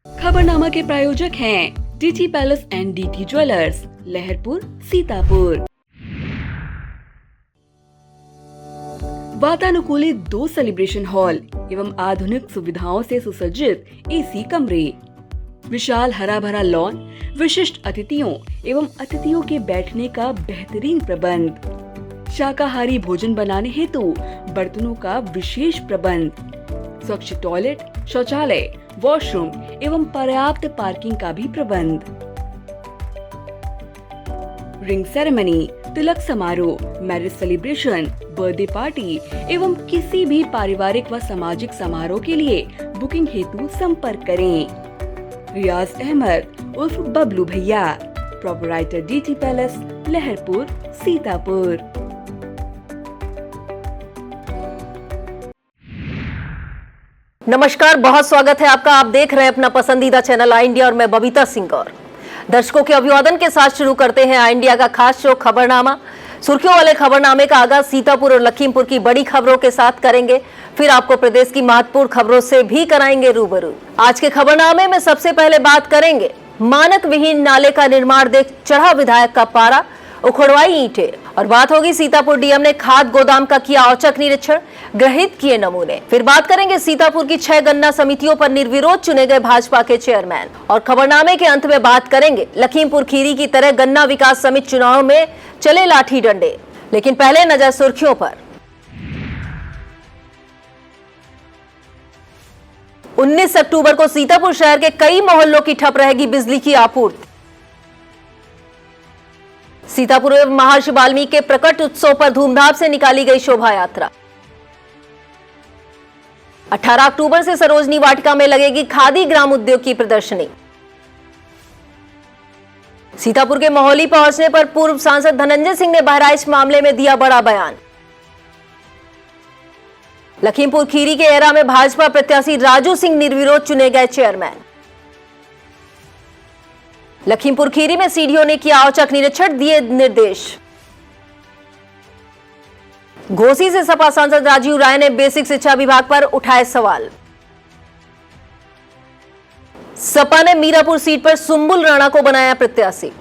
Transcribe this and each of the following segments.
खबरनामा के प्रायोजक हैं DT palace and DT jewellers, Laharpur, Sitapur. वातानुकूलित 2 सेलिब्रेशन हॉल एवं आधुनिक सुविधाओं से सुसज्जित एसी कमरे, विशाल हरा भरा लॉन, विशिष्ट अतिथियों एवं अतिथियों के बैठने का बेहतरीन प्रबंध, शाकाहारी भोजन बनाने हेतु बर्तनों का विशेष प्रबंध, स्वच्छ टॉयलेट, शौचालय, वॉशरूम एवं पर्याप्त पार्किंग का भी प्रबंध। रिंग सेरेमनी, तिलक समारोह, मैरिज सेलिब्रेशन, बर्थडे पार्टी एवं किसी भी पारिवारिक व सामाजिक समारोह के लिए बुकिंग हेतु संपर्क करें। रियाज अहमद उर्फ बबलू भैया, proprietor DT palace, Laharpur, Sitapur. नमस्कार, बहुत स्वागत है आपका। आप देख रहे हैं अपना पसंदीदा चैनल आई इंडिया और मैं बबीता सिंह। और दर्शकों के अभिवादन के साथ शुरू करते हैं आई इंडिया का खास शो खबरनामा। सुर्खियों वाले खबरनामे का आगाज सीतापुर और लखीमपुर की बड़ी खबरों के साथ करेंगे, फिर आपको प्रदेश की महत्वपूर्ण खबरों से भी कराएंगे रूबरू। आज के खबरनामे में सबसे पहले बात करेंगे मानक विहीन नाले का निर्माण देख चढ़ा विधायक का पारा, उखड़वाई ईंटें। और बात होगी सीतापुर डीएम ने खाद गोदाम का किया औचक निरीक्षण, ग्रहित किए नमूने। फिर बात करेंगे सीतापुर की 6 गन्ना समितियों पर निर्विरोध चुने गए भाजपा के चेयरमैन। और खबरनामे के अंत में बात करेंगे लखीमपुर खीरी की तरह गन्ना विकास समिति चुनाव में चले लाठी डंडे। लेकिन पहले नजर सुर्खियों पर। 19 अक्टूबर को सीतापुर शहर के कई मोहल्लों की ठप रहेगी बिजली की आपूर्ति। सीतापुर में महर्षि वाल्मीकि के प्रकट उत्सव पर धूमधाम से निकाली गई शोभा यात्रा। 18 अक्टूबर से सरोजनी वाटिका में लगेगी खादी ग्राम उद्योग की प्रदर्शनी। सीतापुर के मोहली पहुंचने पर पूर्व सांसद धनंजय सिंह ने बहराइच मामले में दिया बड़ा बयान। लखीमपुर खीरी के एरा में भाजपा प्रत्याशी राजू सिंह निर्विरोध चुने गए चेयरमैन। लखीमपुर खीरी में सीडीओ ने किया औचक निरीक्षण, दिए निर्देश। घोसी से सपा सांसद राजीव राय ने बेसिक शिक्षा विभाग पर उठाए सवाल। सपा ने मीरापुर सीट पर सुंबुल राणा को बनाया प्रत्याशी।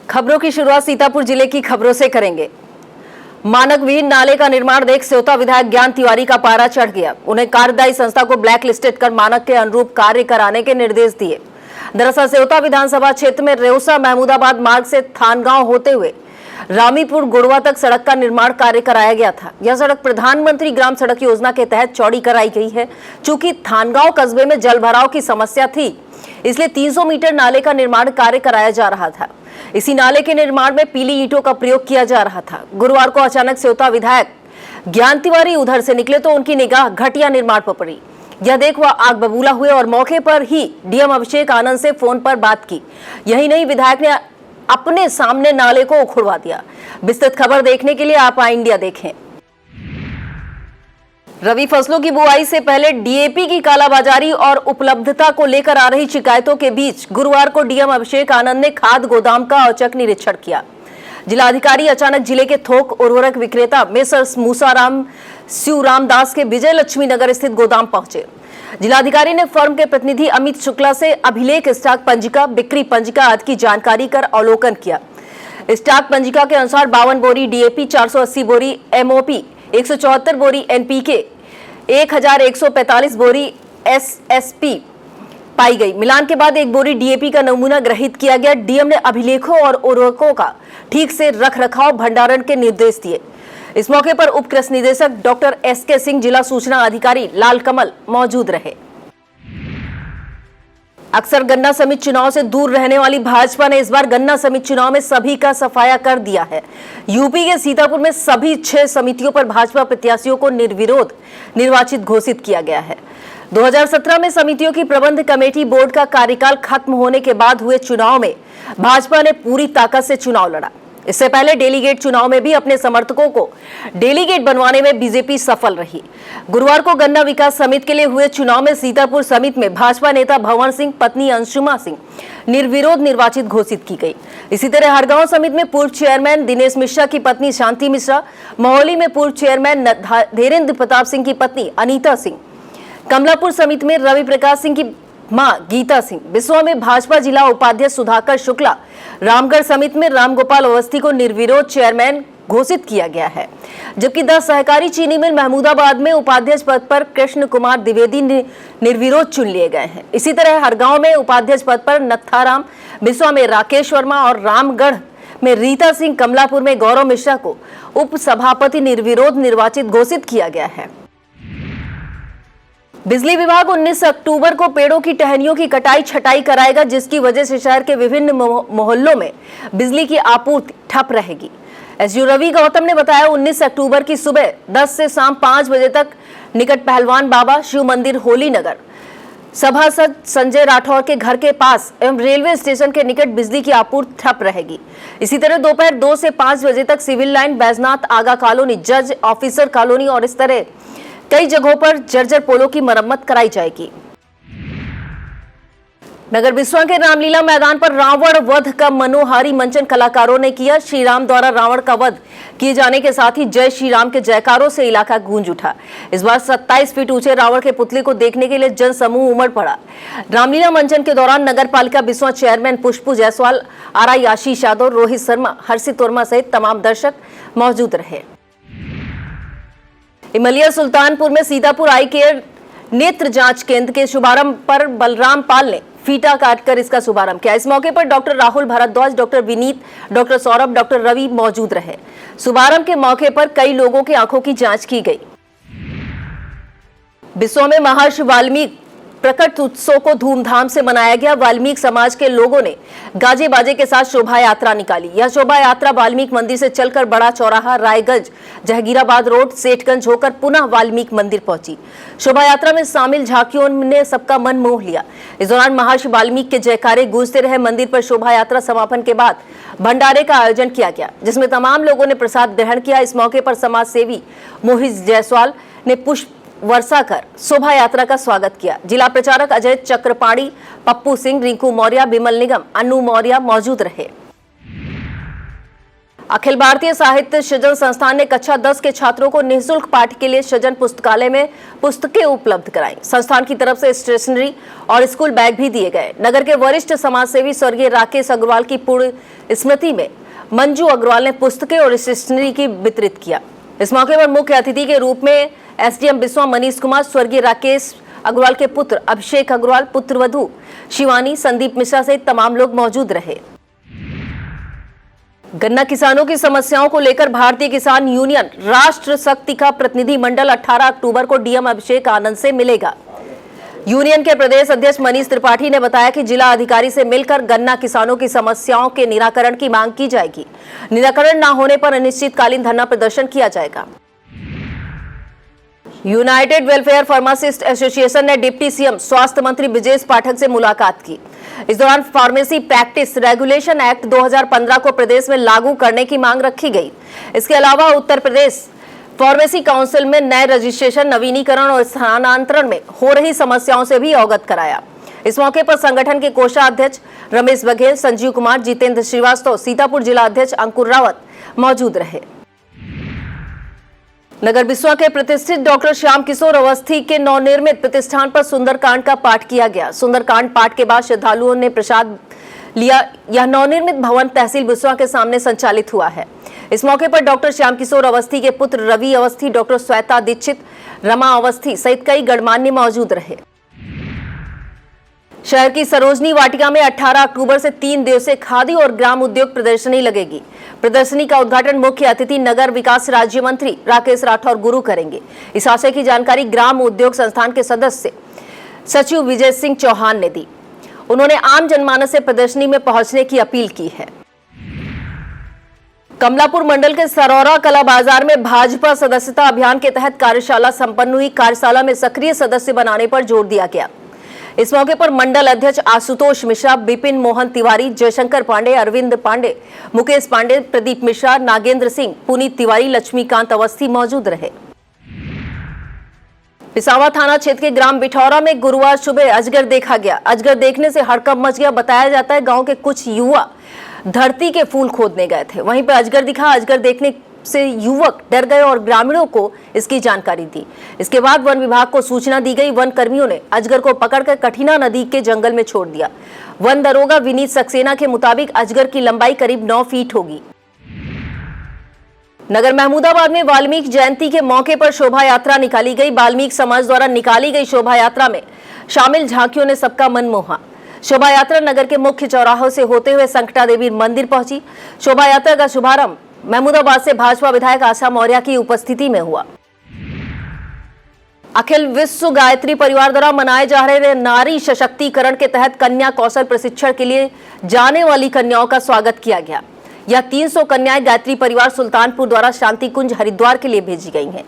खबरों की शुरुआत सीतापुर जिले की खबरों से करेंगे। मानक विहीन नाले का निर्माण देख सेवता विधायक ज्ञान तिवारी का पारा चढ़ गया। उन्हें कार्यदायी संस्था को ब्लैक लिस्टेड कर मानक के अनुरूप कार्य कराने के निर्देश दिए। दरअसल सेवता विधानसभा क्षेत्र में रेउसा महमूदाबाद मार्ग से थानगांव होते हुए रामीपुर गुड़वा तक सड़क का निर्माण कार्य कराया गया था। यह सड़क प्रधानमंत्री ग्राम सड़क योजना के तहत चौड़ी कराई गई है। चूंकि थानगांव कस्बे में जल भराव की समस्या थी, इसलिए 300 मीटर नाले का निर्माण कार्य कराया जा रहा था। इसी नाले के निर्माण में पीली ईंटों का प्रयोग किया जा रहा था। गुरुवार को अचानक सेवता विधायक ज्ञान तिवारी उधर से निकले तो उनकी निगाह घटिया निर्माण पर पड़ी। यह देख वह आग बबूला हुए और मौके पर ही डीएम अभिषेक आनंद से फोन पर बात की। यही नहीं, विधायक ने अपने सामने नाले को उखड़वा दिया। विस्तृत खबर देखने के लिए आप आई इंडिया देखें। रबी फसलों की बुआई से पहले डीएपी की कालाबाजारी और उपलब्धता को लेकर आ रही शिकायतों के बीच गुरुवार को डीएम अभिषेक आनंद ने खाद गोदाम का औचक निरीक्षण किया। जिलाधिकारी अचानक जिले के थोक उर्वरक विक्रेता मेसर्स मूसाराम शिवराम दास के विजय लक्ष्मी नगर स्थित गोदाम पहुंचे। जिलाधिकारी ने फर्म के प्रतिनिधि अमित शुक्ला से अभिलेख, स्टॉक पंजिका, बिक्री पंजिका आदि की जानकारी कर अवलोकन किया। स्टॉक पंजिका के अनुसार 52 बोरी डीएपी, 480 बोरी एमओपी, 174 बोरी एनपीके, 1145 बोरी एसएसपी पाई गई। मिलान के बाद 1 बोरी डीएपी का नमूना ग्रहित किया गया। डीएम ने अभिलेखों और उर्वरकों का ठीक से रख रखाव, भंडारण के निर्देश दिए। इस मौके पर उप कृषि निदेशक डॉक्टर एसके सिंह, जिला सूचना अधिकारी लाल कमल मौजूद रहे। अक्सर गन्ना समिति चुनाव से दूर रहने वाली भाजपा ने इस बार गन्ना समिति चुनाव में सभी का सफाया कर दिया है। यूपी के सीतापुर में सभी 6 समितियों पर भाजपा प्रत्याशियों को निर्विरोध निर्वाचित घोषित किया गया है। 2017 में समितियों की प्रबंध कमेटी बोर्ड का कार्यकाल खत्म होने के बाद हुए चुनाव में भाजपा ने पूरी ताकत से चुनाव लड़ा। इससे पहले डेलीगेट चुनाव में भी अपने समर्थकों को डेलीगेट बनवाने में बीजेपी सफल रही। गुरुवार को गन्ना विकास समिति के लिए हुए चुनाव में सीतापुर समिति में भाजपा नेता भंवर सिंह पत्नी अंशुमा सिंह निर्विरोध निर्वाचित घोषित की गई। इसी तरह हरगांव समिति में पूर्व चेयरमैन दिनेश मिश्रा की पत्नी शांति मिश्रा, मोहाली में पूर्व चेयरमैन धीरेन्द्र प्रताप सिंह की पत्नी अनीता सिंह, कमलापुर समिति में रवि प्रकाश सिंह की मां गीता सिंह, बिसवा में भाजपा जिला उपाध्यक्ष सुधाकर शुक्ला, रामगढ़ समिति में रामगोपाल अवस्थी को निर्विरोध चेयरमैन घोषित किया गया है, जबकि 10 सहकारी चीनी मिल महमूदाबाद में उपाध्यक्ष पद पर कृष्ण कुमार द्विवेदी निर्विरोध चुन लिए गए हैं। इसी तरह हरगांव में उपाध्यक्ष पद पर नत्थाराम, बिसवा में राकेश वर्मा और रामगढ़ में रीता सिंह, कमलापुर में गौरव मिश्रा को उप सभापति निर्विरोध निर्वाचित घोषित किया गया है। बिजली विभाग 19 अक्टूबर को पेड़ों की टहनियों की कटाई छटाई कराएगा, जिसकी वजह से शहर के विभिन्न मोहल्लों में बिजली की आपूर्ति ठप रहेगी। एसडीओ रवि गौतम ने बताया 19 अक्टूबर की सुबह 10 से शाम 5 बजे तक निकट पहलवान बाबा शिव मंदिर होली नगर सभासद संजय राठौर के घर के पास एवं रेलवे स्टेशन के निकट बिजली की आपूर्ति ठप रहेगी। इसी तरह दोपहर 2 से 5 बजे तक सिविल लाइन, बैजनाथ आगा कॉलोनी, जज ऑफिसर कॉलोनी और इस तरह कई जगहों पर जर्जर पोलों की मरम्मत कराई जाएगी। नगर बिस्वा के रामलीला मैदान पर रावण वध का मनोहारी मंचन कलाकारों ने किया। श्री राम द्वारा रावण का वध किए जाने के साथ ही जय श्री राम के जयकारों से इलाका गूंज उठा। इस बार 27 फीट ऊंचे रावण के पुतले को देखने के लिए जन समूह उमड़ पड़ा। रामलीला मंचन के दौरान नगर पालिका बिस्वा चेयरमैन पुष्पू जायसवाल, आरआई आशीष यादव, रोहित शर्मा, हर्षित वर्मा सहित तमाम दर्शक मौजूद रहे। इमलिया सुल्तानपुर में सीतापुर आई केयर नेत्र जांच केंद्र के शुभारंभ पर बलराम पाल ने फीता काटकर इसका शुभारंभ किया। इस मौके पर doctor Rahul Bhardwaj, doctor Vineet, doctor Saurabh, doctor Ravi मौजूद रहे। शुभारंभ के मौके पर कई लोगों की आंखों की जांच की गई। बिस्वा में महर्षि वाल्मीकि प्रकट उत्सव को धूमधाम से मनाया गया। वाल्मीकि समाज के लोगों ने गाजे बाजे के साथ शोभा यात्रा निकाली। यह शोभा यात्रा वाल्मीकि मंदिर से चलकर बड़ा चौराहा, रायगंज, जहांगीराबाद रोड, सेठगंज होकर पुनः वाल्मीकि मंदिर पहुंची। शोभा यात्रा में शामिल झांकियों ने सबका मन मोह लिया। इस दौरान महर्षि वाल्मीकि के जयकारे गूंजते रहे। मंदिर पर शोभा यात्रा समापन के बाद भंडारे का आयोजन किया गया, जिसमें तमाम लोगों ने प्रसाद ग्रहण किया। इस मौके पर समाज सेवी मोहित जायसवाल ने पुष्प वर्षा कर शोभा यात्रा का स्वागत किया। जिला प्रचारक अजय चक्रपाणी, पप्पू सिंह, रिंकू मौर्य, बिमल निगम, अनु मौर्य मौजूद रहे। अखिल भारतीय साहित्य सृजन संस्थान ने कक्षा 10 के छात्रों को निःशुल्क पाठ के लिए सृजन पुस्तकालय में पुस्तकें उपलब्ध कराई। संस्थान की तरफ से स्टेशनरी और स्कूल बैग भी दिए गए। नगर के वरिष्ठ समाजसेवी स्वर्गीय राकेश अग्रवाल की पूर्ण स्मृति में मंजू अग्रवाल ने पुस्तकें और स्टेशनरी की वितरित किया। इस मौके पर मुख्य अतिथि के रूप में एसडीएम बिस्वा मनीष कुमार, स्वर्गीय राकेश अग्रवाल के पुत्र अभिषेक अग्रवाल, पुत्रवधू शिवानी, संदीप मिश्रा सहित तमाम लोग मौजूद रहे। गन्ना किसानों की समस्याओं को लेकर भारतीय किसान यूनियन राष्ट्र शक्ति का प्रतिनिधि मंडल 18 अक्टूबर को डीएम अभिषेक आनंद से मिलेगा। यूनियन के प्रदेश अध्यक्ष मनीष त्रिपाठी ने बताया कि जिला अधिकारी से मिलकर गन्ना किसानों की समस्याओं के निराकरण की मांग की जाएगी। निराकरण न होने पर अनिश्चितकालीन धरना प्रदर्शन किया जाएगा। यूनाइटेड वेलफेयर फार्मासिस्ट एसोसिएशन ने डिप्टी सीएम स्वास्थ्य मंत्री ब्रजेश पाठक से मुलाकात की। इस दौरान फार्मेसी प्रैक्टिस रेगुलेशन एक्ट 2015 को प्रदेश में लागू करने की मांग रखी गई। इसके अलावा उत्तर प्रदेश फार्मेसी काउंसिल में नए रजिस्ट्रेशन, नवीनीकरण और स्थानांतरण में हो रही समस्याओं से भी अवगत कराया। इस मौके पर संगठन के कोषाध्यक्ष रमेश बघेल, संजीव कुमार, जितेंद्र श्रीवास्तव, सीतापुर जिला अध्यक्ष अंकुर रावत मौजूद रहे। नगर बिस्वा के प्रतिष्ठित डॉक्टर श्याम किशोर अवस्थी के नवनिर्मित प्रतिष्ठान पर सुंदरकांड का पाठ किया गया। सुंदरकांड पाठ के बाद श्रद्धालुओं ने प्रसाद लिया। यह नवनिर्मित भवन तहसील बिस्वा के सामने संचालित हुआ है। इस मौके पर डॉक्टर श्याम किशोर अवस्थी के पुत्र रवि अवस्थी, डॉक्टर श्वेता दीक्षित, रमा अवस्थी सहित कई गणमान्य मौजूद रहे। शहर की सरोजनी वाटिका में 18 अक्टूबर से 3 दिवसीय खादी और ग्राम उद्योग प्रदर्शनी लगेगी। प्रदर्शनी का उद्घाटन मुख्य अतिथि नगर विकास राज्य मंत्री राकेश राठौर गुरु करेंगे। इस आशय की जानकारी ग्राम उद्योग संस्थान के सदस्य सचिव विजय सिंह चौहान ने दी। उन्होंने आम जनमानस से प्रदर्शनी में पहुंचने की अपील की है। कमलापुर मंडल के सरौरा कला बाजार में भाजपा सदस्यता अभियान के तहत कार्यशाला संपन्न हुई। कार्यशाला में सक्रिय सदस्य बनाने पर जोर दिया गया। इस मौके पर मंडल अध्यक्ष आशुतोष मिश्रा, बिपिन मोहन तिवारी, जयशंकर पांडे, अरविंद पांडे, मुकेश पांडे, प्रदीप मिश्रा, नागेंद्र सिंह, पुनीत तिवारी, लक्ष्मीकांत अवस्थी मौजूद रहे। पिसावा थाना क्षेत्र के ग्राम बिठौरा में गुरुवार सुबह अजगर देखा गया। अजगर देखने से हड़कंप मच गया। बताया जाता है गांव के कुछ युवा धरती के फूल खोदने गए थे, वहीं पर अजगर दिखा। अजगर देखने से युवक डर गए और ग्रामीणों को इसकी जानकारी दी। इसके बाद वन विभाग को सूचना दी गई। वन कर्मियों ने अजगर को पकड़कर कठिना नदी के जंगल में छोड़ दिया। वन दरोगा विनीत सक्सेना के मुताबिक अजगर की लंबाई करीब 9 फीट होगी। नगर महमूदाबाद में वाल्मीकि जयंती के मौके पर शोभा यात्रा निकाली गई। वाल्मीकि समाज द्वारा निकाली गई शोभा यात्रा में शामिल झांकियों ने सबका मन मोहा। शोभा यात्रा नगर के मुख्य चौराहों से होते हुए संकटा देवी मंदिर पहुंची। शोभा यात्रा का शुभारंभ महमूदाबाद से भाजपा विधायक आशा मौर्य की उपस्थिति में हुआ। अखिल विश्व गायत्री परिवार द्वारा मनाए जा रहे नारी सशक्तिकरण के तहत कन्या कौशल प्रशिक्षण के लिए जाने वाली कन्याओं का स्वागत किया गया। यह 300 कन्याएं गायत्री परिवार सुल्तानपुर द्वारा शांति कुंज हरिद्वार के लिए भेजी गई हैं,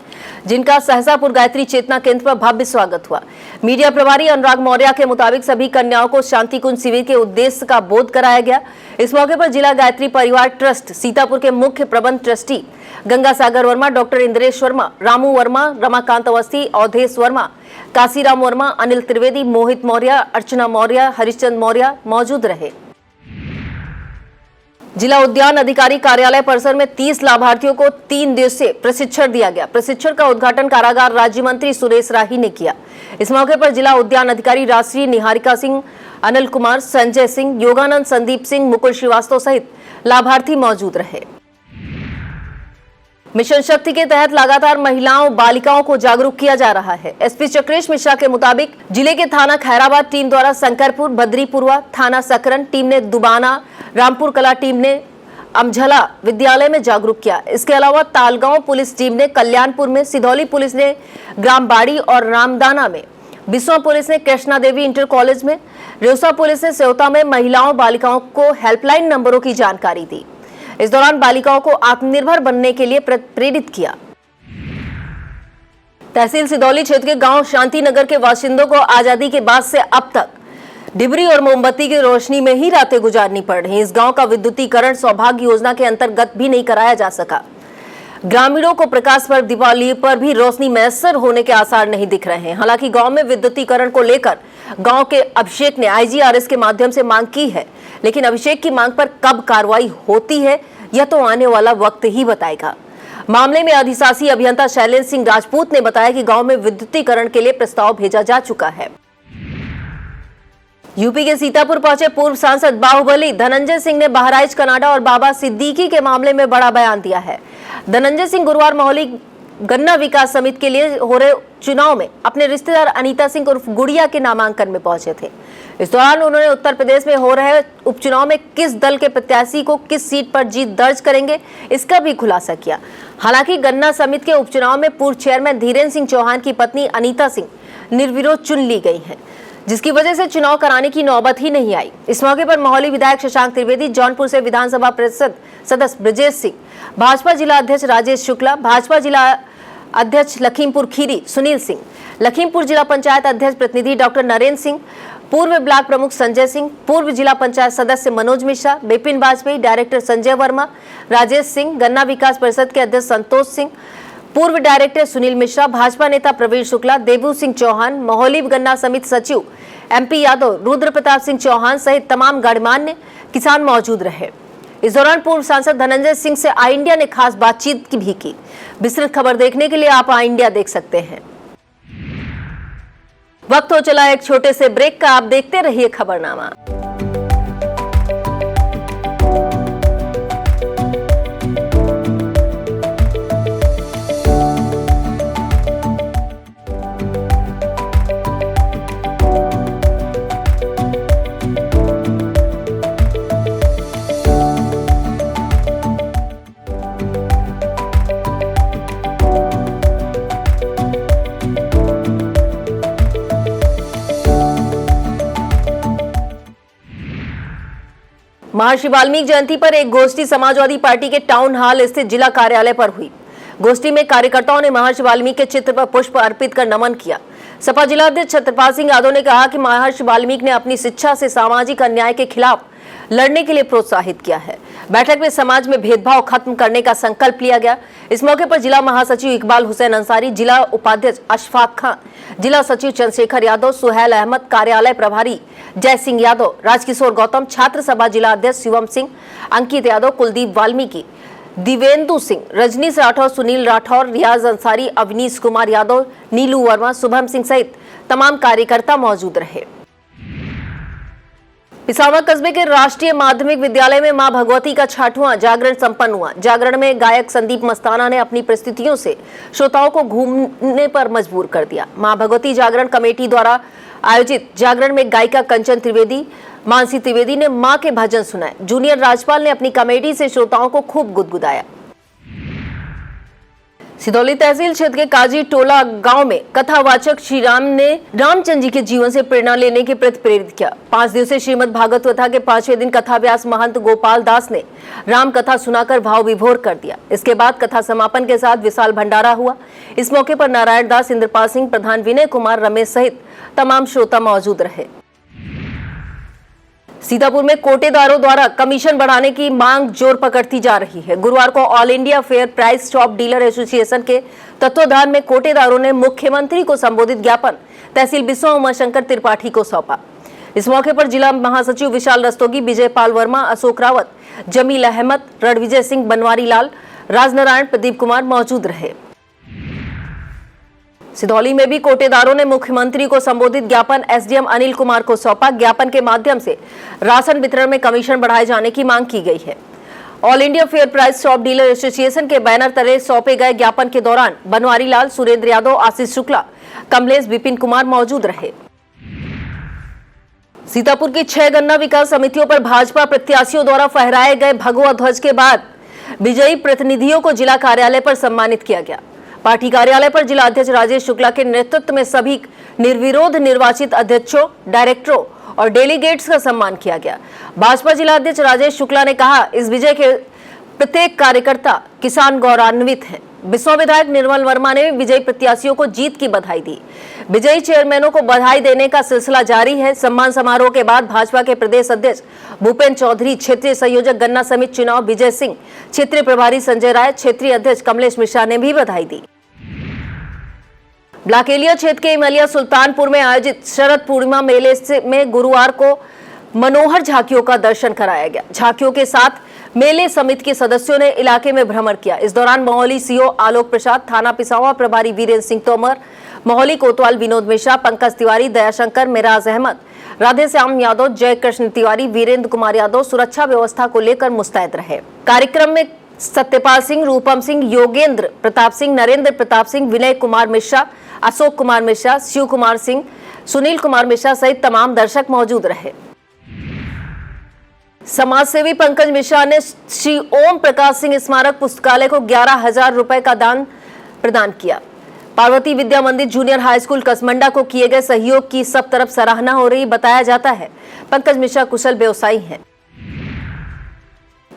जिनका सहसापुर गायत्री चेतना केंद्र पर भव्य स्वागत हुआ। मीडिया प्रभारी अनुराग मौर्य के मुताबिक सभी कन्याओं को शांति कुंज शिविर के उद्देश्य का बोध कराया गया। इस मौके पर जिला गायत्री परिवार ट्रस्ट सीतापुर के मुख्य प्रबंध ट्रस्टी गंगा सागर वर्मा, डॉक्टर इंद्रेश वर्मा, रामू वर्मा, रमाकांत अवस्थी, अवधेश वर्मा, काशीराम वर्मा, अनिल त्रिवेदी, मोहित मौर्य, अर्चना मौर्य, हरिश्चंद्र मौर्य मौजूद रहे। जिला उद्यान अधिकारी कार्यालय परिसर में 30 लाभार्थियों को 3 दिवसीय प्रशिक्षण दिया गया। प्रशिक्षण का उद्घाटन कारागार राज्य मंत्री सुरेश राही ने किया। इस मौके पर जिला उद्यान अधिकारी राष्ट्रीय निहारिका सिंह, अनिल कुमार, संजय सिंह, योगानंद, संदीप सिंह, मुकुल श्रीवास्तव सहित लाभार्थी मौजूद रहे। मिशन शक्ति के तहत लगातार महिलाओं बालिकाओं को जागरूक किया जा रहा है। एसपी चक्रेश मिश्रा के मुताबिक जिले के थाना खैराबाद टीम द्वारा शंकरपुर, बद्रीपुरवा, थाना सकरन टीम ने दुबाना, रामपुर कला टीम ने अमझला विद्यालय में जागरूक किया। इसके अलावा तालगांव पुलिस टीम ने कल्याणपुर में, सिधौली पुलिस ने ग्राम बाड़ी और रामदाना में, बिस्वा पुलिस ने कृष्णा देवी इंटर कॉलेज में, रेउसा पुलिस ने सेवता में महिलाओं बालिकाओं को हेल्पलाइन नंबरों की जानकारी दी। इस दौरान बालिकाओं को आत्मनिर्भर बनने के लिए प्रेरित किया। तहसील सिधौली क्षेत्र के गांव शांतिनगर के बाशिंदों को आजादी के बाद से अब तक डिबरी और मोमबत्ती की रोशनी में ही रातें गुजारनी पड़ रही। इस गांव का विद्युतीकरण सौभाग्य योजना के अंतर्गत भी नहीं कराया जा सका। ग्रामीणों को प्रकाश पर्व दीपावली पर भी रोशनी मैसर होने के आसार नहीं दिख रहे हैं। हालांकि गांव में विद्युतीकरण को लेकर गांव के अभिषेक ने आईजीआरएस के माध्यम से मांग की है, लेकिन अभिषेक की मांग पर कब कार्रवाई होती है यह तो आने वाला वक्त ही बताएगा। मामले में अधिशासी अभियंता शैलेंद्र सिंह राजपूत ने बताया कि गांव में विद्युतीकरण के लिए प्रस्ताव भेजा जा चुका है। यूपी के सीतापुर पहुंचे पूर्व सांसद बाहुबली धनंजय सिंह ने बहराइच, कनाडा और बाबा सिद्दीकी के मामले में बड़ा बयान दिया है। धनंजय सिंह गुरुवार मोहाली गन्ना विकास समिति के लिए हो रहे चुनाव में अपने रिश्तेदार अनीता सिंह उर्फ गुड़िया के नामांकन में पहुंचे थे। इस दौरान उन्होंने उत्तर प्रदेश में हो रहे उपचुनाव में किस दल के प्रत्याशी को किस सीट पर जीत दर्ज करेंगे इसका भी खुलासा किया। हालांकि गन्ना समिति के उपचुनाव में पूर्व चेयरमैन धीरेन्द्र सिंह चौहान की पत्नी अनीता सिंह निर्विरोध चुन ली गई हैं, जिसकी वजह से चुनाव कराने की नौबत ही नहीं आई। इस मौके पर मोहाली विधायक शशांक त्रिवेदी, जौनपुर से विधानसभा परिषद सदस्य ब्रजेश सिंह, भाजपा जिला अध्यक्ष राजेश शुक्ला, भाजपा जिला अध्यक्ष लखीमपुर खीरी सुनील सिंह, लखीमपुर जिला पंचायत अध्यक्ष प्रतिनिधि डॉक्टर नरेंद्र सिंह, पूर्व ब्लॉक प्रमुख संजय सिंह, पूर्व जिला पंचायत सदस्य मनोज मिश्रा, बिपिन वाजपेयी, डायरेक्टर संजय वर्मा, राजेश सिंह, गन्ना विकास परिषद के अध्यक्ष संतोष सिंह, पूर्व डायरेक्टर सुनील मिश्रा, भाजपा नेता प्रवीण शुक्ला, देवू सिंह चौहान, मोहाली गन्ना समिति सचिव एमपी यादव, रुद्र प्रताप सिंह चौहान सहित तमाम गणमान्य किसान मौजूद रहे। इस दौरान पूर्व सांसद धनंजय सिंह से आई इंडिया ने खास बातचीत भी की। विस्तृत खबर देखने के लिए आप आई इंडिया देख सकते हैं। वक्त हो चला एक छोटे से ब्रेक का, आप देखते रहिए खबरनामा। महर्षि वाल्मीकि जयंती पर एक गोष्ठी समाजवादी पार्टी के टाउन हॉल स्थित जिला कार्यालय पर हुई। गोष्ठी में कार्यकर्ताओं ने महर्षि वाल्मीकि के चित्र पर पुष्प अर्पित कर नमन किया। सपा जिला अध्यक्ष छत्रपाल सिंह यादव ने कहा कि महर्षि वाल्मीकि ने अपनी शिक्षा से सामाजिक अन्याय के खिलाफ लड़ने के लिए प्रोत्साहित किया है। बैठक में समाज में भेदभाव खत्म करने का संकल्प लिया गया। इस मौके पर जिला महासचिव इकबाल हुसैन अंसारी, जिला उपाध्यक्ष अशफाक खान, जिला सचिव चंद्रशेखर यादव, सुहेल अहमद, कार्यालय प्रभारी जय सिंह यादव, राजकिशोर गौतम, छात्र सभा जिला अध्यक्ष शिवम सिंह, अंकित यादव, कुलदीप वाल्मीकि, दिवेंदु सिंह, रजनीश राठौर, सुनील राठौर, रियाज अंसारी, अवनीश कुमार यादव, नीलू वर्मा, शुभम सिंह सहित तमाम कार्यकर्ता मौजूद रहे। पिसावर कस्बे के राष्ट्रीय माध्यमिक विद्यालय में मां भगवती का 6वां जागरण संपन्न हुआ। जागरण में गायक संदीप मस्ताना ने अपनी प्रस्तुतियों से श्रोताओं को घूमने पर मजबूर कर दिया। मां भगवती जागरण कमेटी द्वारा आयोजित जागरण में गायिका कंचन त्रिवेदी, मानसी त्रिवेदी ने मां के भजन सुनाए। जूनियर राजपाल ने अपनी कमेटी से श्रोताओं को खूब गुदगुदाया। सिधौली तहसील क्षेत्र के काजी टोला गांव में कथावाचक श्री राम ने रामचंद्र जी के जीवन से प्रेरणा लेने के प्रति प्रेरित किया। 5 दिवसीय श्रीमद् भागवत कथा के 5वें दिन कथा व्यास महंत गोपाल दास ने राम कथा सुनाकर भाव विभोर कर दिया। इसके बाद कथा समापन के साथ विशाल भंडारा हुआ। इस मौके पर नारायण दास, इंद्रपाल सिंह, प्रधान विनय कुमार, रमेश सहित तमाम श्रोता मौजूद रहे। सीतापुर में कोटेदारों द्वारा कमीशन बढ़ाने की मांग जोर पकड़ती जा रही है। गुरुवार को all India fair price shop dealer association के तत्वाधान में कोटेदारों ने मुख्यमंत्री को संबोधित ज्ञापन तहसील बिस्वा उमाशंकर त्रिपाठी को सौंपा। इस मौके पर जिला महासचिव विशाल रस्तोगी, विजय पाल वर्मा, अशोक रावत, जमील अहमद, रणविजय सिंह, बनवारी लाल, राजनारायण, प्रदीप कुमार मौजूद रहे। सिधौली में भी कोटेदारों ने मुख्यमंत्री को संबोधित ज्ञापन एसडीएम अनिल कुमार को सौंपा। ज्ञापन के माध्यम से राशन वितरण में कमीशन बढ़ाए जाने की मांग की गई है। All India fair price shop dealer association के बैनर तले सौंपे गए ज्ञापन के दौरान बनवारी लाल, सुरेंद्र यादव, आशीष शुक्ला, कमलेश, विपिन कुमार मौजूद रहे। सीतापुर की 6 गन्ना विकास समितियों पर भाजपा प्रत्याशियों द्वारा फहराए गए भगवा ध्वज के बाद विजयी प्रतिनिधियों को जिला कार्यालय पर सम्मानित किया गया। पार्टी कार्यालय पर जिला अध्यक्ष राजेश शुक्ला के नेतृत्व में सभी निर्विरोध निर्वाचित अध्यक्षों, डायरेक्टरों और डेलीगेट्स का सम्मान किया गया। भाजपा जिला अध्यक्ष राजेश शुक्ला ने कहा, इस विजय के प्रत्येक कार्यकर्ता किसान गौरवान्वित हैं। बिस्वा विधायक निर्मल वर्मा ने विजयी प्रत्याशियों को जीत की बधाई दी। विजयी चेयरमैनों को बधाई देने का सिलसिला जारी है। सम्मान समारोह के बाद भाजपा के प्रदेश अध्यक्ष भूपेन चौधरी, क्षेत्रीय संयोजक गन्ना समिति चुनाव विजय सिंह, क्षेत्रीय प्रभारी संजय राय, क्षेत्रीय अध्यक्ष कमलेश मिश्रा ने भी बधाई दी। ब्लाकेलिया क्षेत्र के इमलिया सुल्तानपुर में आयोजित शरद पूर्णिमा मेले में गुरुवार को मनोहर झांकियों का दर्शन कराया गया। झांकियों के साथ मेले समिति के सदस्यों ने इलाके में भ्रमण किया। इस दौरान मोहाली सीओ आलोक प्रसाद, थाना पिसावा प्रभारी वीरेंद्र सिंह तोमर, मोहाली कोतवाल विनोद मिश्रा, पंकज तिवारी, दयाशंकर, मिराज अहमद, राधे श्याम यादव, जय कृष्ण तिवारी, वीरेंद्र कुमार यादव सुरक्षा व्यवस्था को लेकर मुस्तैद रहे। कार्यक्रम में सत्यपाल सिंह, रूपम सिंह, योगेंद्र प्रताप सिंह, नरेंद्र प्रताप सिंह, विनय कुमार मिश्रा, अशोक कुमार मिश्रा, शिव कुमार सिंह, सुनील कुमार मिश्रा सहित तमाम दर्शक मौजूद रहे। समाजसेवी पंकज मिश्रा ने श्री ओम प्रकाश सिंह स्मारक पुस्तकालय को 11,000 रुपए का दान प्रदान किया। पार्वती विद्या मंदिर जूनियर हाई स्कूल कसमंडा को किए गए सहयोग की सब तरफ सराहना हो रही बताया जाता है। पंकज मिश्रा कुशल व्यवसायी हैं।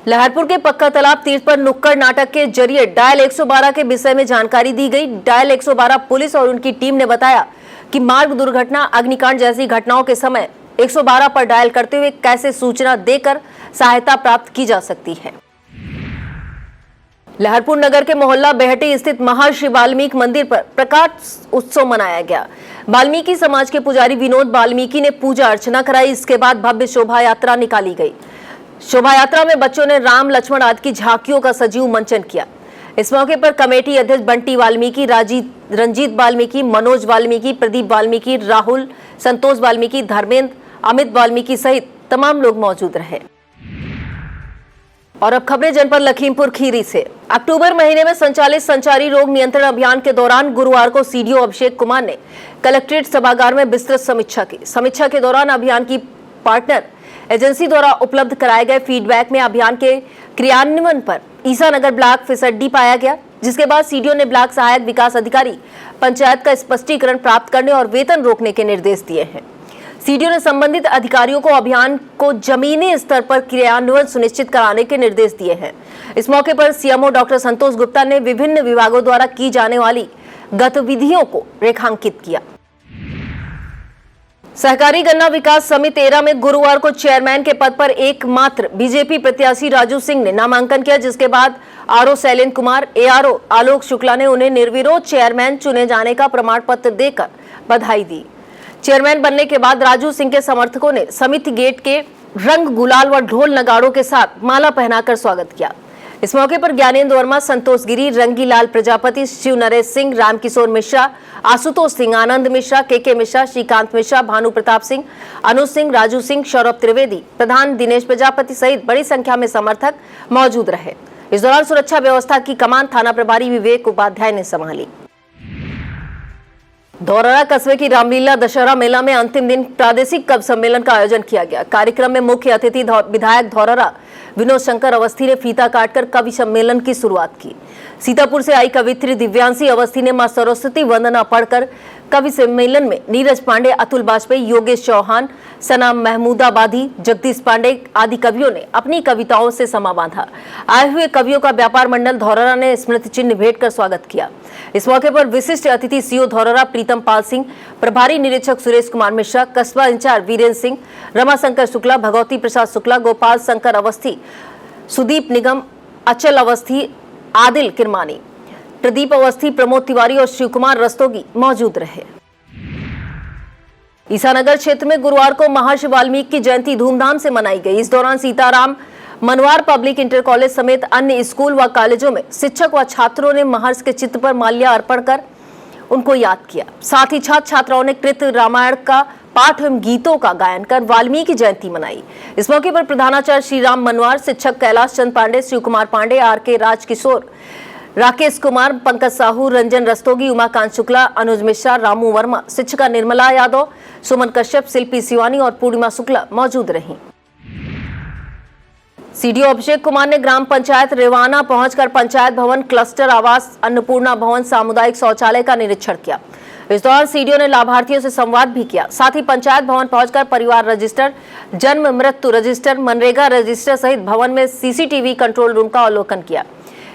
लहरपुर के पक्का तालाब तीर्थ पर नुक्कड़ नाटक के जरिए डायल 112 के विषय में जानकारी दी गई। डायल 112 पुलिस और उनकी टीम ने बताया कि मार्ग दुर्घटना, अग्निकांड जैसी घटनाओं के समय 112 पर डायल करते हुए कैसे सूचना देकर सहायता प्राप्त की जा सकती है। लहरपुर नगर के मोहल्ला बेहटी स्थित महर्षि वाल्मीकि मंदिर पर प्रकाश उत्सव मनाया गया। वाल्मीकि समाज के पुजारी विनोद वाल्मीकि ने पूजा अर्चना कराई। इसके बाद भव्य शोभा यात्रा निकाली गई। शोभा यात्रा में बच्चों ने राम, लक्ष्मण आदि की झांकियों का सजीव मंचन किया। इस मौके पर कमेटी अध्यक्ष बंटी वाल्मीकि, रंजीत वाल्मीकि, मनोज वाल्मीकि, प्रदीप वाल्मीकि, राहुल, संतोष वाल्मीकि, धर्मेंद्र, अमित वाल्मीकि सहित तमाम लोग मौजूद रहे। और अब खबरें जनपद लखीमपुर खीरी से। अक्टूबर महीने में संचालित संचारी रोग नियंत्रण अभियान के दौरान गुरुवार को सीडीओ अभिषेक कुमार ने कलेक्ट्रेट सभागार में विस्तृत समीक्षा की। समीक्षा के दौरान अभियान की पार्टनर एजेंसी द्वारा उपलब्ध कराए गए फीडबैक में अभियान के क्रियान्वयन पर ईसानगर ब्लॉक फिसड्डी पाया गया, जिसके बाद सीडीओ ने ब्लॉक सहायक विकास अधिकारी पंचायत का स्पष्टीकरण प्राप्त करने और वेतन रोकने के निर्देश दिए हैं। सीडीओ ने संबंधित अधिकारियों को अभियान को जमीनी स्तर पर क्रियान्वयन सुनिश्चित कराने के निर्देश दिए हैं। इस मौके पर सीएमओ डॉक्टर संतोष गुप्ता ने विभिन्न विभागों द्वारा की जाने वाली गतिविधियों को रेखांकित किया। सहकारी गन्ना विकास समिति तेरा में गुरुवार को चेयरमैन के पद पर एकमात्र बीजेपी प्रत्याशी राजू सिंह ने नामांकन किया, जिसके बाद आरओ शैलेंद्र कुमार, एआरओ आलोक शुक्ला ने उन्हें निर्विरोध चेयरमैन चुने जाने का प्रमाण पत्र देकर बधाई दी। चेयरमैन बनने के बाद राजू सिंह के समर्थकों ने समिति गेट के रंग गुलाल व ढोल नगाड़ों के साथ माला पहनाकर स्वागत किया। इस मौके पर ज्ञानेंद्र वर्मा, संतोष गिरी, रंगीलाल प्रजापति, शिव नरेश सिंह, रामकिशोर मिश्रा, आशुतोष सिंह, आनंद मिश्रा, के मिश्रा, श्रीकांत मिश्रा, भानु प्रताप सिंह, अनुज सिंह, राजू सिंह, सौरभ त्रिवेदी, प्रधान दिनेश प्रजापति सहित बड़ी संख्या में समर्थक मौजूद रहे। इस दौरान सुरक्षा व्यवस्था की कमान थाना प्रभारी विवेक उपाध्याय ने संभाली। धौरहरा कस्बे की रामलीला दशहरा मेला में अंतिम दिन प्रादेशिक कवि सम्मेलन का आयोजन किया गया। कार्यक्रम में मुख्य अतिथि विधायक धौरहरा विनोद शंकर अवस्थी ने फीता काटकर कवि सम्मेलन की शुरुआत की। सीतापुर से आई कवित्री दिव्यांशी अवस्थी ने मां सरस्वती वंदना पढ़कर कवि सम्मेलन में नीरज पांडे, अतुल बाजपेयी, योगेश चौहान, सना महमूदाबादी, जगदीश पांडे आदि कवियों ने अपनी कविताओं से समा बांधा। आए हुए कवियों का व्यापार मंडल धौरहरा ने स्मृति चिन्ह भेंट कर स्वागत किया। इस मौके पर विशिष्ट अतिथि सीओ धौरहरा प्रीतम पाल सिंह, प्रभारी निरीक्षक सुरेश कुमार मिश्रा, कस्बा इंचार्ज वीरेंद्र सिंह, रमाशंकर शुक्ला, भगवती प्रसाद शुक्ला, गोपाल शंकर अवस्थी, सुदीप निगम, अचल अवस्थी, आदिल किरमानी, प्रदीप अवस्थी, प्रमोद तिवारी और शिव कुमार रस्तोगी मौजूद रहे। ईसानगर क्षेत्र में गुरुवार को महर्षि वाल्मीकि की जयंती धूमधाम से मनाई गई। इस दौरान सीताराम मनवार पब्लिक इंटर कॉलेज समेत अन्य स्कूल व कॉलेजों में शिक्षक व छात्रों ने महर्षि के चित्र पर माल्या अर्पण कर उनको याद किया। साथ ही छात्र छात्राओं ने कृत रामायण का पाठ एवं गीतों का गायन कर वाल्मीकि जयंती मनाई। इस मौके पर प्रधानाचार्य श्री राम मनवार, शिक्षक कैलाश चंद पांडे, शिव कुमार पांडे, RK राजकिशोर, राकेश कुमार, पंकज साहू, रंजन रस्तोगी, उमाकांत शुक्ला, अनुज मिश्रा, रामू वर्मा, शिक्षिका निर्मला यादव, सुमन कश्यप, शिल्पी शिवानी और पूर्णिमा शुक्ला मौजूद रहीं। सीडीओ अभिषेक कुमार ने ग्राम पंचायत रेवाना पहुंचकर पंचायत भवन, क्लस्टर आवास, अन्नपूर्णा भवन, सामुदायिक शौचालय का निरीक्षण किया। इस दौरान सीडीओ ने लाभार्थियों से संवाद भी किया। साथ ही पंचायत भवन पहुंचकर परिवार रजिस्टर, जन्म मृत्यु रजिस्टर, मनरेगा रजिस्टर सहित भवन में CCTV कंट्रोल रूम का अवलोकन किया।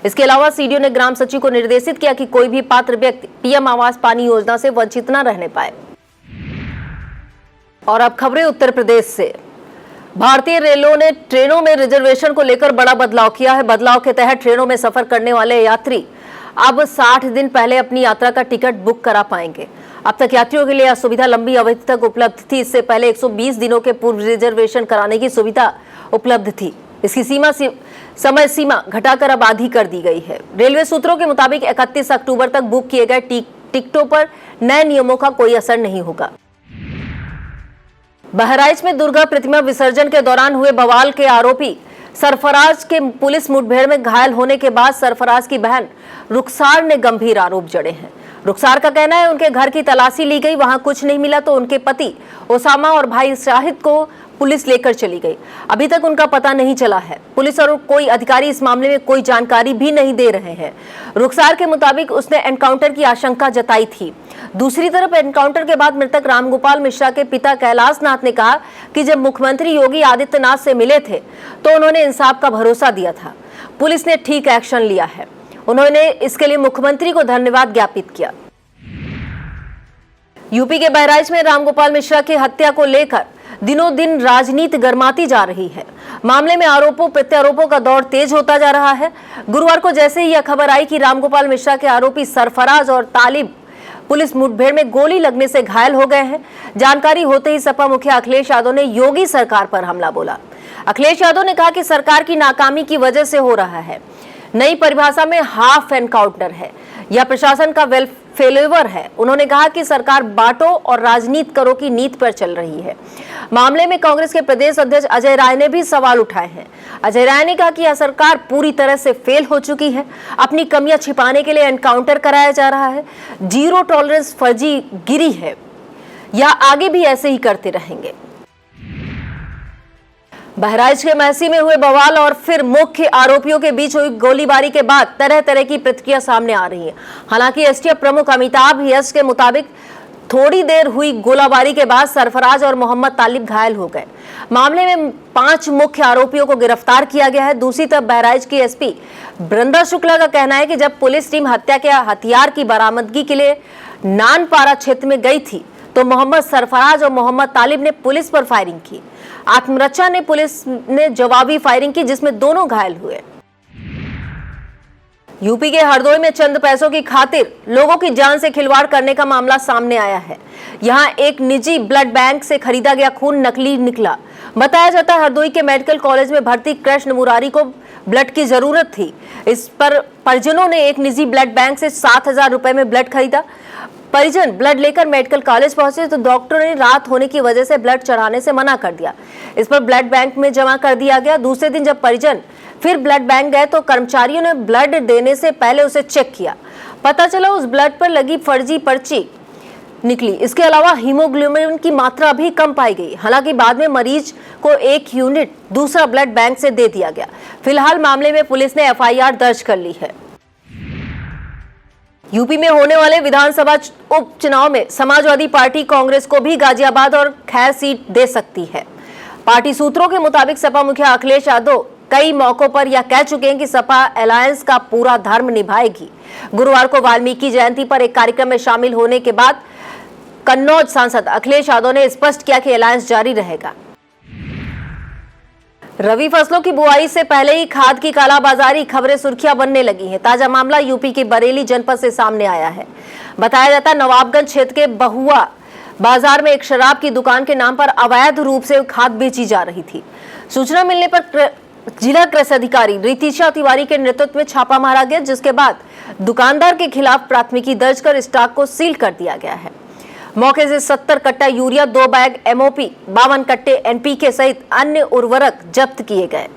इसके अलावा सीडीओ ने ग्राम सचिव को निर्देशित किया कि कोई भी पात्र व्यक्ति PM आवास पानी योजना से वंचित न रहने पाए। और अब खबरें उत्तर प्रदेश से। भारतीय रेलों ने ट्रेनों में रिजर्वेशन को लेकर बड़ा बदलाव किया है। बदलाव के तहत ट्रेनों में सफर करने वाले यात्री अब 60 दिन पहले अपनी यात्रा का टिकट बुक करा पाएंगे। अब तक यात्रियों के लिए यह सुविधा लंबी अवधि तक उपलब्ध थी। इससे पहले 120 दिनों के पूर्व रिजर्वेशन कराने की सुविधा उपलब्ध थी। इसकी समय सीमा घटाकर अब आधी कर दी गई है। रेलवे सूत्रों के मुताबिक 31 अक्टूबर तक बुक किए गए टिकटों पर नए नियमों का कोई असर नहीं होगा। बहराइच में दुर्गा प्रतिमा विसर्जन के दौरान हुए बवाल के आरोपी सरफराज के पुलिस मुठभेड़ में घायल होने के बाद सरफराज की बहन रुखसार ने गंभीर आरोप जड़े हैं। रुखसार का कहना है उनके घर की तलाशी ली गई, वहां कुछ नहीं मिला तो उनके पति ओसामा और भाई शाहिद को पुलिस लेकर चली गई। अभी तक उनका पता नहीं चला है। पुलिस और कोई अधिकारी इस मामले में कोई जानकारी भी नहीं दे रहे हैं। रुखसार के मुताबिक उसने एनकाउंटर की आशंका जताई थी। दूसरी तरफ एनकाउंटर के बाद मृतक रामगोपाल मिश्रा के पिता कैलाश नाथ ने कहा कि जब मुख्यमंत्री योगी आदित्यनाथ से मिले थे तो उन्होंने इंसाफ का भरोसा दिया था। पुलिस ने ठीक एक्शन लिया है। उन्होंने इसके लिए मुख्यमंत्री को धन्यवाद ज्ञापित किया। यूपी के बहराइच में रामगोपाल मिश्रा की हत्या को लेकर दिनों दिन राजनीति गर्माती जा रही है। मामले में आरोपों प्रत्यारोपों का दौर तेज होता जा रहा है। गुरुवार को जैसे ही यह खबर आई कि रामगोपाल मिश्रा के आरोपी सरफराज और तालिब पुलिस मुठभेड़ में गोली लगने से घायल हो गए हैं, जानकारी होते ही सपा मुखिया अखिलेश यादव ने योगी सरकार पर हमला बोला। अखिलेश यादव ने कहा कि सरकार की नाकामी की वजह से हो रहा है। नई परिभाषा में हाफ एनकाउंटर है, यह प्रशासन का फेल्योर है। उन्होंने कहा कि सरकार बांटो और राजनीति करो की नीति पर चल रही है। मामले में कांग्रेस के प्रदेश अध्यक्ष अजय राय ने भी सवाल उठाए हैं। अजय राय ने कहा कि यह सरकार पूरी तरह से फेल हो चुकी है। अपनी कमियां छिपाने के लिए एनकाउंटर कराया जा रहा है। जीरो टॉलरेंस फर्जीगिरी है, या आगे भी ऐसे ही करते रहेंगे। बहराइच के महसी में हुए बवाल और फिर मुख्य आरोपियों के बीच हुई गोलीबारी के बाद तरह तरह की प्रतिक्रिया सामने आ रही है। हालांकि एसटीएफ प्रमुख अमिताभ यश के मुताबिक थोड़ी देर हुई गोलाबारी के बाद सरफराज और मोहम्मद तालिब घायल हो गए। मामले में 5 मुख्य आरोपियों को गिरफ्तार किया गया है। दूसरी तरफ बहराइच की एसपी बृंदा शुक्ला का कहना है कि जब पुलिस टीम हत्या के हथियार की बरामदगी के लिए नानपारा क्षेत्र में गई थी तो मोहम्मद सरफराज और मोहम्मद तालिब ने पुलिस पर फायरिंग की। आत्मरक्षा ने पुलिस ने जवाबी फायरिंग की जिसमें दोनों घायल हुए। यूपी के हरदोई में चंद पैसों की खातिर लोगों की जान से खिलवाड़ करने का मामला सामने आया है। यहां एक निजी ब्लड बैंक से खरीदा गया खून नकली निकला। बताया जाता है हरदोई के मेडिकल कॉलेज में भर्ती कृष्ण मुरारी को ब्लड की जरूरत थी। इस पर परिजनों ने एक निजी ब्लड बैंक से 7,000 रुपए में ब्लड खरीदा। परिजन ब्लड लेकर मेडिकल कॉलेज पहुंचे तो डॉक्टर ने रात होने की वजह से ब्लड चढ़ाने से मना कर दिया। इस पर ब्लड बैंक में जमा कर दिया गया। दूसरे दिन जब परिजन फिर ब्लड बैंक गए तो कर्मचारियों ने ब्लड देने से पहले उसे चेक किया। पता चला उस ब्लड पर लगी फर्जी पर्ची निकली। इसके अलावा हीमोग्लोबिन की मात्रा भी कम पाई गई। हालांकि बाद में मरीज को 1 यूनिट दूसरा ब्लड बैंक से दे दिया गया। फिलहाल मामले में पुलिस ने FIR दर्ज कर ली है। यूपी में होने वाले विधानसभा उपचुनाव में समाजवादी पार्टी कांग्रेस को भी गाजियाबाद और खैर सीट दे सकती है। पार्टी सूत्रों के मुताबिक सपा मुखिया अखिलेश यादव कई मौकों पर यह कह चुके हैं कि सपा अलायंस का पूरा धर्म निभाएगी। गुरुवार को वाल्मीकि जयंती पर एक कार्यक्रम में शामिल होने के बाद कन्नौज सांसद अखिलेश यादव ने स्पष्ट किया कि अलायंस जारी रहेगा। रबी फसलों की बुआई से पहले ही खाद की कालाबाजारी खबरें सुर्खियां बनने लगी हैं। ताजा मामला यूपी के बरेली जनपद से सामने आया है। बताया जाता है नवाबगंज क्षेत्र के बहुआ बाजार में एक शराब की दुकान के नाम पर अवैध रूप से खाद बेची जा रही थी। सूचना मिलने पर जिला कृषि अधिकारी रितिशा तिवारी के नेतृत्व में छापा मारा गया, जिसके बाद दुकानदार के खिलाफ प्राथमिकी दर्ज कर स्टॉक को सील कर दिया गया है। मौके से 70 कट्टा यूरिया, 2 बैग MOP, 52 कट्टे NPK सहित अन्य उर्वरक जब्त किए गए।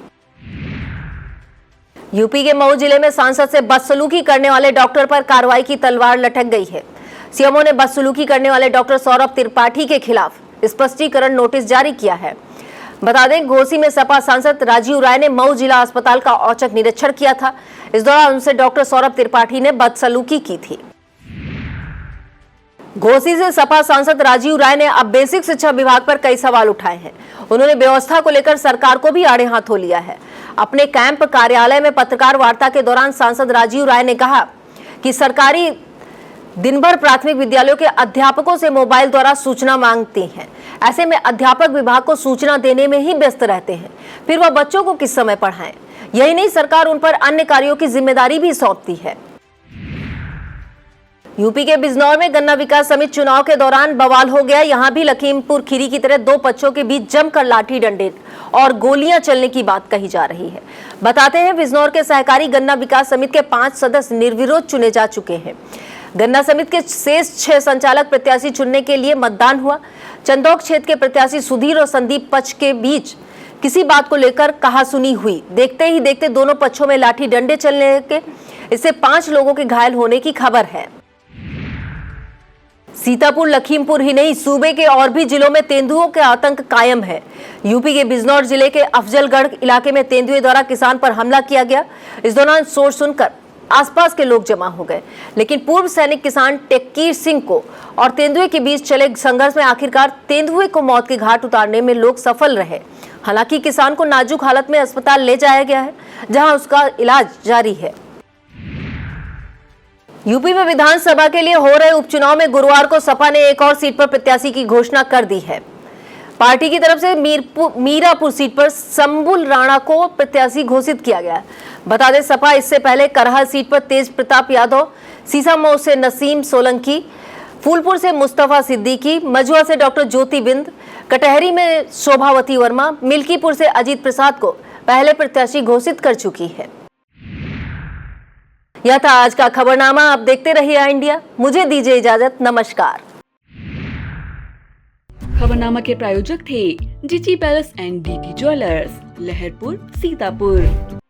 यूपी के मऊ जिले में सांसद से बदसलूकी करने वाले डॉक्टर पर कार्रवाई की तलवार लटक गई है। सीएमओ ने बदसलूकी करने वाले डॉक्टर सौरभ त्रिपाठी के खिलाफ स्पष्टीकरण नोटिस जारी किया है। बता दें, घोसी में सपा सांसद राजीव राय ने मऊ जिला अस्पताल का औचक निरीक्षण किया था। इस दौरान उनसे डॉक्टर सौरभ त्रिपाठी ने बदसलूकी की थी। घोसी से सपा सांसद राजीव राय ने अब बेसिक शिक्षा विभाग पर कई सवाल उठाए हैं। उन्होंने व्यवस्था को लेकर सरकार को भी आड़े हाथों लिया है। अपने कैंप कार्यालय में पत्रकार वार्ता के दौरान सांसद राजीव राय ने कहा कि सरकारी दिन भर प्राथमिक विद्यालयों के अध्यापकों से मोबाइल द्वारा सूचना मांगते हैं। ऐसे में अध्यापक विभाग को सूचना देने में ही व्यस्त रहते हैं, फिर वह बच्चों को किस समय पढ़ाएं। यही नहीं, सरकार उन पर अन्य कार्यों की जिम्मेदारी भी सौंपती है। यूपी के बिजनौर में गन्ना विकास समिति चुनाव के दौरान बवाल हो गया। यहां भी लखीमपुर खीरी की तरह 2 पक्षों के बीच जमकर लाठी डंडे और गोलियां चलने की बात कही जा रही है। बताते हैं, बिजनौर के सहकारी गन्ना विकास समिति के 5 सदस्य निर्विरोध चुने जा चुके हैं। गन्ना समिति के शेष 6 संचालक प्रत्याशी चुनने के लिए मतदान हुआ। चंदौक क्षेत्र के प्रत्याशी सुधीर और संदीप पक्ष के बीच किसी बात को लेकर कहासुनी हुई। देखते ही देखते दोनों पक्षों में लाठी डंडे चलने के इससे 5 लोगों के घायल होने की खबर है। सीतापुर, लखीमपुर ही नहीं, सूबे के और भी जिलों में तेंदुओं के आतंक कायम है। यूपी के बिजनौर जिले के अफजलगढ़ इलाके में तेंदुए द्वारा किसान पर हमला किया गया। इस दौरान शोर सुनकर आसपास के लोग जमा हो गए, लेकिन पूर्व सैनिक किसान टेक्कीर सिंह को और तेंदुए के बीच चले संघर्ष में आखिरकार तेंदुए को मौत के घाट उतारने में लोग सफल रहे। हालांकि किसान को नाजुक हालत में अस्पताल ले जाया गया है, जहां उसका इलाज जारी है। यूपी में विधानसभा के लिए हो रहे उपचुनाव में गुरुवार को सपा ने एक और सीट पर प्रत्याशी की घोषणा कर दी है। पार्टी की तरफ से मीरापुर सीट पर संबुल राणा को प्रत्याशी घोषित किया गया। बता दें, सपा इससे पहले करहल सीट पर तेज प्रताप यादव, सीसामऊ से नसीम सोलंकी, फूलपुर से मुस्तफा सिद्दीकी, मझुआ से डॉक्टर ज्योति बिंद, कटहरी में शोभावती वर्मा, मिल्कीपुर से अजीत प्रसाद को पहले प्रत्याशी घोषित कर चुकी है। यह था आज का खबरनामा। आप देखते रहिए इंडिया। मुझे दीजिए इजाजत। नमस्कार। खबरनामा के प्रायोजक थे जीजी palace and DT jewellers, Laharpur, Sitapur.